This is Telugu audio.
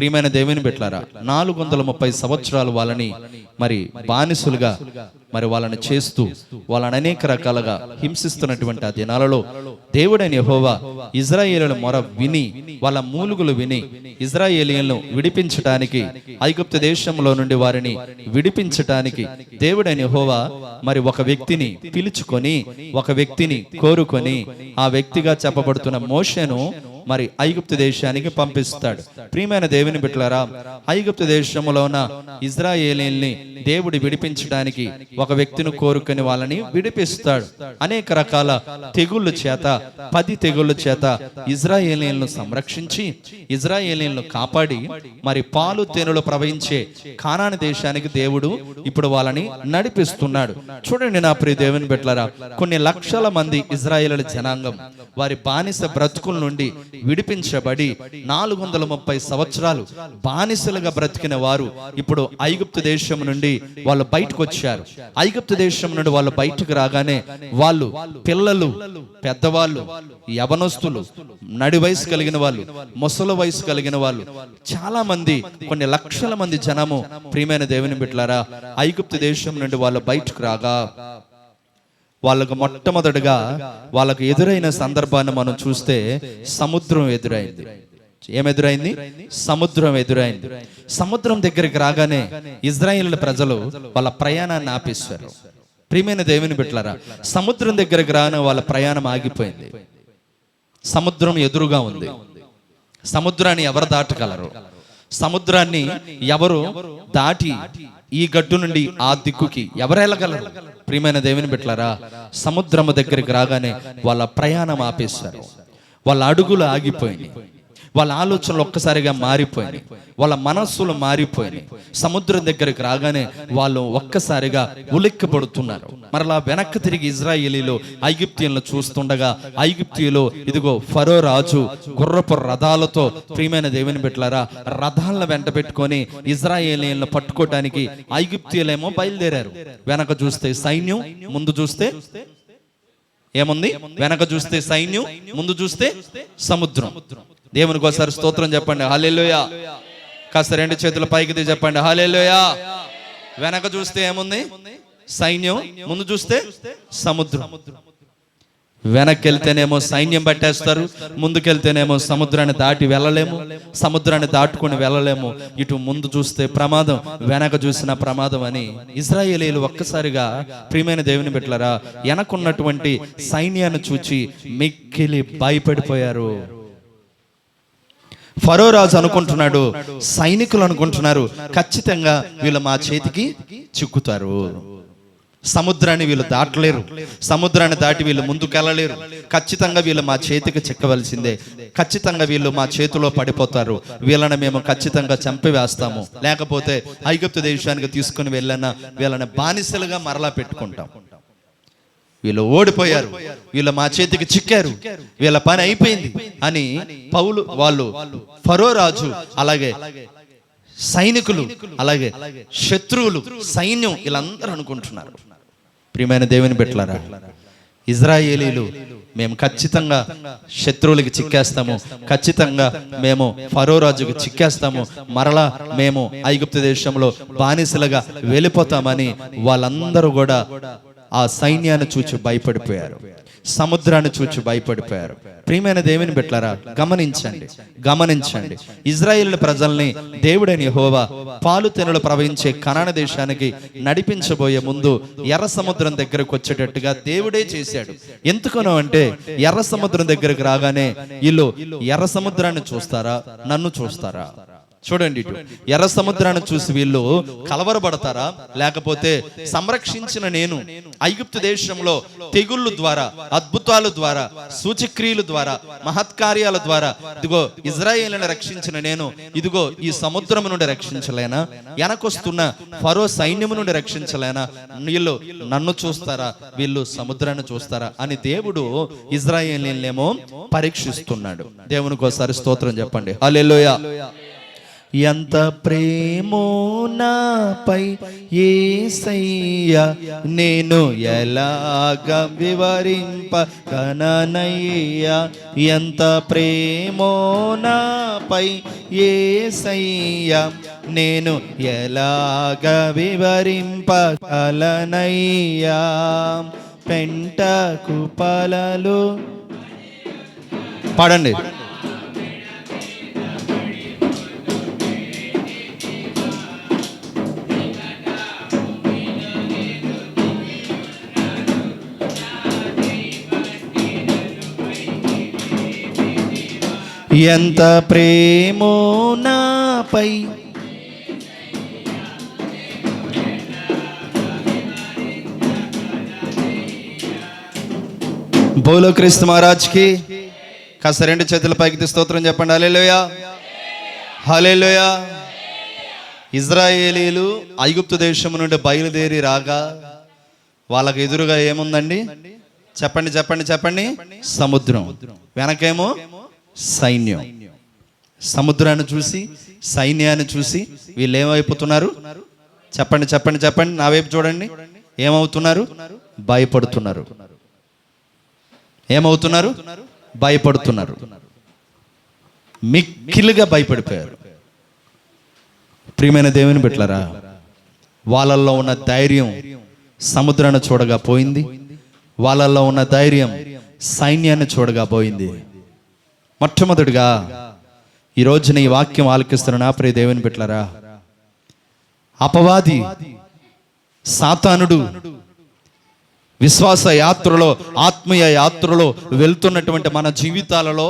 ప్రియమైన దేవుని బిడ్డలారా, 430 సంవత్సరాలు వాళ్ళని మరి బానిసులుగా మరి వాళ్ళని చేస్తూ వాళ్ళని అనేక రకాలుగా హింసిస్తున్నటువంటి ఆ దినాలలో దేవుడైన యెహోవా ఇశ్రాయేలుల మొర విని, వాళ్ళ మూలుగులు విని ఇశ్రాయేలీయులను విడిపించడానికి, ఐగుప్తు దేశంలో నుండి వారిని విడిపించడానికి దేవుడైన యెహోవా మరి ఒక వ్యక్తిని పిలుచుకొని, ఒక వ్యక్తిని కోరుకొని, ఆ వ్యక్తిగా చెప్పబడుతున్న మోషేను మరి ఐగుప్తు దేశానికి పంపిస్తాడు. ప్రియమైన దేవుని బిడ్డలారా, ఐగుప్తు దేశంలో ఉన్న ఇశ్రాయేలీయుల్ని దేవుడు విడిపించడానికి ఒక వ్యక్తిని కోరుకొని వాళ్ళని విడిపిస్తాడు. అనేక రకాల తెగుళ్ళ చేత, 10 తెగుళ్ళ చేత ఇశ్రాయేలీయులను సంరక్షించి, ఇశ్రాయేలీయులను కాపాడి మరి పాలు తేనెలు ప్రవహించే కానాను దేశానికి దేవుడు ఇప్పుడు వాళ్ళని నడిపిస్తున్నాడు. చూడండి నా ప్రియ దేవుని బిడ్డలారా, కొన్ని లక్షల మంది ఇశ్రాయేలీయుల జనాంగం వారి బానిస బ్రతుకుల నుండి విడిపించబడి 430 సంవత్సరాలు బానిసలుగా బ్రతికిన వారు ఇప్పుడు ఐగుప్తు దేశం నుండి వాళ్ళు బయటకు వచ్చారు. ఐగుప్తు దేశం నుండి వాళ్ళు బయటకు రాగానే వాళ్ళు పిల్లలు, పెద్దవాళ్ళు, యవనస్తులు, నడి వయసు కలిగిన వాళ్ళు, ముసలి వయసు కలిగిన వాళ్ళు, చాలా మంది, కొన్ని లక్షల మంది జనము ప్రియమైన దేవుని బిడ్డలారా ఐగుప్తు దేశం నుండి వాళ్ళు బయటకు రాగా వాళ్ళకు మొట్టమొదటిగా వాళ్ళకు ఎదురైన సందర్భాన్ని మనం చూస్తే సముద్రం ఎదురైంది. ఏమెదురైంది? సముద్రం ఎదురైంది. సముద్రం దగ్గరికి రాగానే ఇశ్రాయేలు ప్రజలు వాళ్ళ ప్రయాణాన్ని ఆపేశారు. ప్రియమైన దేవుని బిడ్డలారా, సముద్రం దగ్గరికి రాగానే వాళ్ళ ప్రయాణం ఆగిపోయింది. సముద్రం ఎదురుగా ఉంది. సముద్రాన్ని ఎవరు దాటగలరు? సముద్రాన్ని ఎవరు దాటి ఈ గట్టు నుండి ఆ దిక్కుకి ఎవరు వెళ్ళగలరు? ప్రియమైన దేవుని బిడ్డలారా, సముద్రము దగ్గరికి రాగానే వాళ్ళ ప్రయాణం ఆపేశారు. వాళ్ళ అడుగులు ఆగిపోయినాయి. వాళ్ళ ఆలోచనలు ఒక్కసారిగా మారిపోయినాయి. వాళ్ళ మనస్సులు మారిపోయినాయి. సముద్రం దగ్గరికి రాగానే వాళ్ళు ఒక్కసారిగా ఉలిక్కిపడుతున్నారు. మరలా వెనక్కి తిరిగి ఇశ్రాయేలీలు ఐగుప్తీయులను చూస్తుండగా, ఐగుప్తీయులు ఇదిగో ఫరో రాజు గుర్రపు రథాలతో, ప్రియమైన దేవుని బిడ్డలారా, రథాలను వెంట పెట్టుకొని ఇశ్రాయేలీయులను పట్టుకోవటానికి ఐగుప్తీయులేమో బయలుదేరారు. వెనక చూస్తే సైన్యం, ముందు చూస్తే ఏముంది? వెనక చూస్తే సైన్యం, ముందు చూస్తే సముద్రం. దేవునికి ఒకసారి స్తోత్రం చెప్పండి, హల్లెలూయా. కాస్త 2 చేతుల పైకి చెప్పండి, హల్లెలూయా. వెనక చూస్తే ఏముంది? సైన్యం, ముందు చూస్తే సముద్రం. వెనక్కి వెళ్తేనేమో సైన్యం పట్టేస్తారు, ముందుకెళ్తేనేమో సముద్రాన్ని దాటి వెళ్ళలేము, సముద్రాన్ని దాటుకుని వెళ్ళలేము. ఇటు ముందు చూస్తే ప్రమాదం, వెనక చూసిన ప్రమాదం అని ఇశ్రాయేలీయులు ఒక్కసారిగా ప్రియమైన దేవుని బిడ్డలారా వెనకున్నటువంటి సైన్యాన్ని చూచి మిక్కిలి భయపడిపోయారు. ఫరో రాజు అనుకుంటున్నాడు, సైనికులు అనుకుంటున్నారు, ఖచ్చితంగా వీళ్ళు మా చేతికి చిక్కుతారు. సముద్రాన్ని వీళ్ళు దాటలేరు, సముద్రాన్ని దాటి వీళ్ళు ముందుకెళ్ళలేరు. ఖచ్చితంగా వీళ్ళు మా చేతికి చిక్కవలసిందే, ఖచ్చితంగా వీళ్ళు మా చేతిలో పడిపోతారు, వీళ్ళని మేము ఖచ్చితంగా చంపివేస్తాము, లేకపోతే ఐగుప్తు దేశానికి తీసుకుని వెళ్ళిన వీళ్ళని బానిసలుగా మరలా పెట్టుకుంటాం. వీళ్ళు ఓడిపోయారు, వీళ్ళు మా చేతికి చిక్కారు, వీళ్ళ పని అయిపోయింది అని వాళ్ళు ఫరో రాజు, అలాగే సైనికులు, అలాగే శత్రువులు, సైన్యం, వీళ్ళందరూ అనుకుంటున్నారు. ప్రియమైన దేవుని బిడ్డలారా, ఇశ్రాయేలీలు మేము ఖచ్చితంగా శత్రువులకి చిక్కేస్తాము, ఖచ్చితంగా మేము ఫరో రాజుకి చిక్కేస్తాము, మరలా మేము ఐగుప్తు దేశంలో బానిసలుగా వెళ్ళిపోతామని వాళ్ళందరూ కూడా ఆ సైన్యాన్ని చూచి భయపడిపోయారు, సముద్రాన్ని చూచి భయపడిపోయారు. ప్రియమైన దేవుని బిడ్డలారా గమనించండి, ఇశ్రాయేలు ప్రజల్ని దేవుడైన యెహోవా పాలు తేనెలు ప్రవహించే కనాను దేశానికి నడిపించబోయే ముందు ఎర్ర సముద్రం దగ్గరకు వచ్చేటట్టుగా దేవుడే చేశాడు. ఎందుకనో అంటే ఎర్ర సముద్రం దగ్గరకు రాగానే వీళ్ళు ఎర్ర సముద్రాన్ని చూస్తారా, నన్ను చూస్తారా? చూడండి, ఇటు ఎర్ర సముద్రాన్ని చూసి వీళ్ళు కలవరపడతారా, లేకపోతే సంరక్షించిన నేను ఐగుప్తు దేశంలో తెగుళ్ళ ద్వారా, అద్భుతాల ద్వారా, సూచక్రియల ద్వారా, మహత్కార్యాల ద్వారా ఇదిగో ఇశ్రాయేలును రక్షించిన నేను ఇదిగో ఈ సముద్రం నుండి రక్షించలేనా? వెనకొస్తున్న ఫరో సైన్యము నుండి రక్షించలేనా? వీళ్ళు నన్ను చూస్తారా, వీళ్ళు సముద్రాన్ని చూస్తారా అని దేవుడు ఇశ్రాయేలీయులనేమో పరీక్షిస్తున్నాడు. దేవునికి ఒకసారి స్తోత్రం చెప్పండి, హల్లెలూయా. ఎంత ప్రేమో నాపై యేసయ్యా, నేను ఎలాగ వివరింప కననయ్యా. ఎంత ప్రేమో నాపై యేసయ్యా, నేను ఎలాగ వివరింప కలనయ్యా. పెంట కుప్పలలో పాడండి. ఎంత ప్రేమో నాపై, బోలో క్రీస్తు మహారాజ్కి. కాస్త రెండు చేతుల పైకి స్తోత్రం చెప్పండి. హల్లెలూయా, హల్లెలూయా. ఇజ్రాయేలీలు ఐగుప్తు దేశం నుండి బయలుదేరి రాగా వాళ్ళకి ఎదురుగా ఏముందండి? చెప్పండి చెప్పండి చెప్పండి. సముద్రం. వెనకేమో సైన్యం. సముద్రాన్ని చూసి, సైన్యాన్ని చూసి వీళ్ళు ఏమైపోతున్నారు? చెప్పండి చెప్పండి చెప్పండి. నా వైపు చూడండి. ఏమవుతున్నారు? భయపడుతున్నారు. ఏమవుతున్నారు? భయపడుతున్నారు. మిక్కిలుగా భయపడిపోయారు. ప్రియమైన దేవుని బిడ్డలారా, వాళ్ళల్లో ఉన్న ధైర్యం సముద్రాన్ని చూడగా పోయింది. వాళ్ళల్లో ఉన్న ధైర్యం సైన్యాన్ని చూడగా పోయింది. మొట్టమొదటిగా ఈ రోజున ఈ వాక్యం ఆలకిస్తున్న నా ప్రియ దేవుని బిడ్డలారా, అపవాది సాతానుడు విశ్వాస యాత్రలో, ఆత్మీయ యాత్రలో వెళ్తున్నటువంటి మన జీవితాలలో